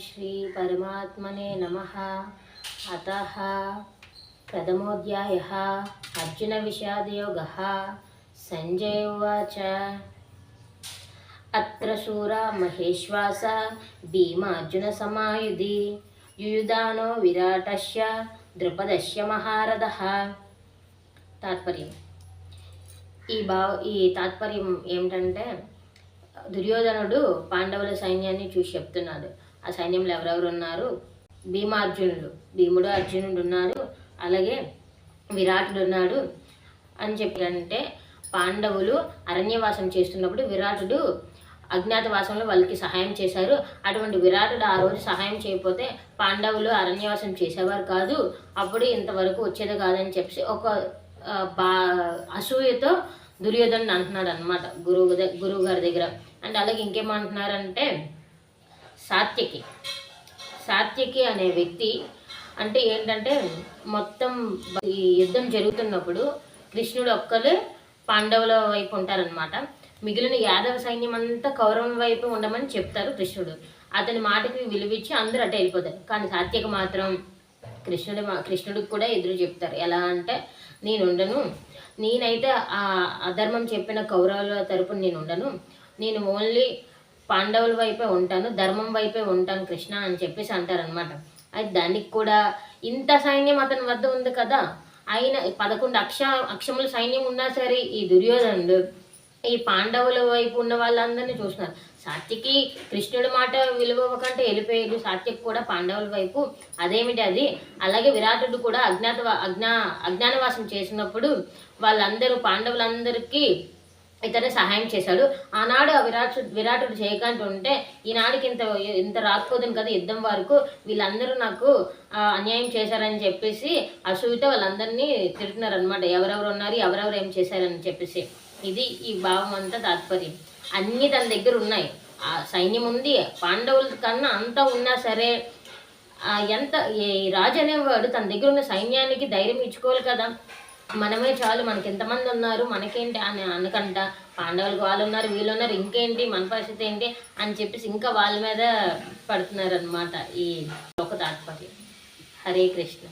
श्री परमात्मने नमः। अतः प्रथमोऽध्यायः अर्जुनविषादयोगः। संजय उवाच अत्र शूरा महेश्वास भीमार्जुनसमायुधि युयुधानो विराटस्य द्रुपदस्य महारथः। తాత్పర్యం ఈ తాత్పర్యం ఏమిటంటే దుర్యోధనుడు పాండవుల సైన్యాన్ని చూసి చెప్తున్నాడు. ఆ సైన్యంలో ఎవరెవరు ఉన్నారు? భీముడు అర్జునుడు ఉన్నారు, అలాగే విరాటుడు ఉన్నాడు అని చెప్పారంటే పాండవులు అరణ్యవాసం చేస్తున్నప్పుడు విరాటుడు అజ్ఞాతవాసంలో వాళ్ళకి సహాయం చేశారు. అటువంటి విరాటుడు ఆ రోజు సహాయం చేయకపోతే పాండవులు అరణ్యవాసం చేసేవారు కాదు, అప్పుడు ఇంతవరకు వచ్చేది కాదని చెప్పి ఒక అసూయతో దుర్యోధనుడు అంటున్నాడు అనమాట గురువు గారి దగ్గర. అండ్ అలాగే ఇంకేమంటున్నారంటే సాత్యకి అనే వ్యక్తి అంటే ఏంటంటే మొత్తం ఈ యుద్ధం జరుగుతున్నప్పుడు కృష్ణుడు ఒక్కరు పాండవుల వైపు ఉంటారనమాట. మిగిలిన యాదవ సైన్యం అంతా కౌరవం వైపు ఉండమని చెప్తారు కృష్ణుడు. అతని మాటకి విలువిచ్చి అందరూ అటే వెళ్ళిపోతారు. కానీ సాత్యకి మాత్రం కృష్ణుడికి కూడా ఎదురు చెప్తారు. ఎలా అంటే నేనైతే ఆ అధర్మం చెప్పిన కౌరవుల తరపున నేను ఉండను, నేను ఓన్లీ పాండవుల వైపే ఉంటాను, ధర్మం వైపే ఉంటాను కృష్ణ అని చెప్పేసి అంటారనమాట. అయితే దానికి కూడా ఇంత సైన్యం అతని వద్ద ఉంది కదా, ఆయన 11 అక్షముల సైన్యం ఉన్నా సరే ఈ దుర్యోధనుడు ఈ పాండవుల వైపు ఉన్న వాళ్ళందరినీ చూస్తున్నారు. సాత్యకి కృష్ణుడి మాట విలువకంటే వెళ్ళిపోయాడు, సాత్యకి కూడా పాండవుల వైపు. అదేమిటి అది? అలాగే విరాటుడు కూడా అజ్ఞానవాసం చేసినప్పుడు వాళ్ళందరూ పాండవులందరికీ ఇతనే సహాయం చేశాడు. ఆనాడు ఆ విరాటుడు చేయకుండా ఉంటే ఈనాడికి ఇంత రాకపోతుంది కదా యుద్ధం వరకు, వీళ్ళందరూ నాకు అన్యాయం చేశారని చెప్పేసి అసూయతో వాళ్ళందరినీ తిడుతున్నారు అనమాట. ఎవరెవరు ఉన్నారు, ఎవరెవరు ఏం చేశారని చెప్పేసి. ఇది ఈ భావం అంతా తాత్పర్యం. అన్నీ తన దగ్గర ఉన్నాయి, ఆ సైన్యం ఉంది, పాండవుల కన్నా అంతా ఉన్నా సరే ఈ రాజు అనేవాడు తన దగ్గర ఉన్న సైన్యానికి ధైర్యం ఇచ్చుకోవాలి కదా. మనమే చాలు, మనకి ఎంతమంది ఉన్నారు, మనకేంటి అని అనకంట పాండవులకు వాళ్ళు ఉన్నారు, వీళ్ళు ఉన్నారు, ఇంకేంటి మన పరిస్థితి ఏంటి అని చెప్పేసి ఇంకా వాళ్ళ మీద పడుతున్నారు అనమాట. ఈ ఒక తాత్పర్యం. హరే కృష్ణ.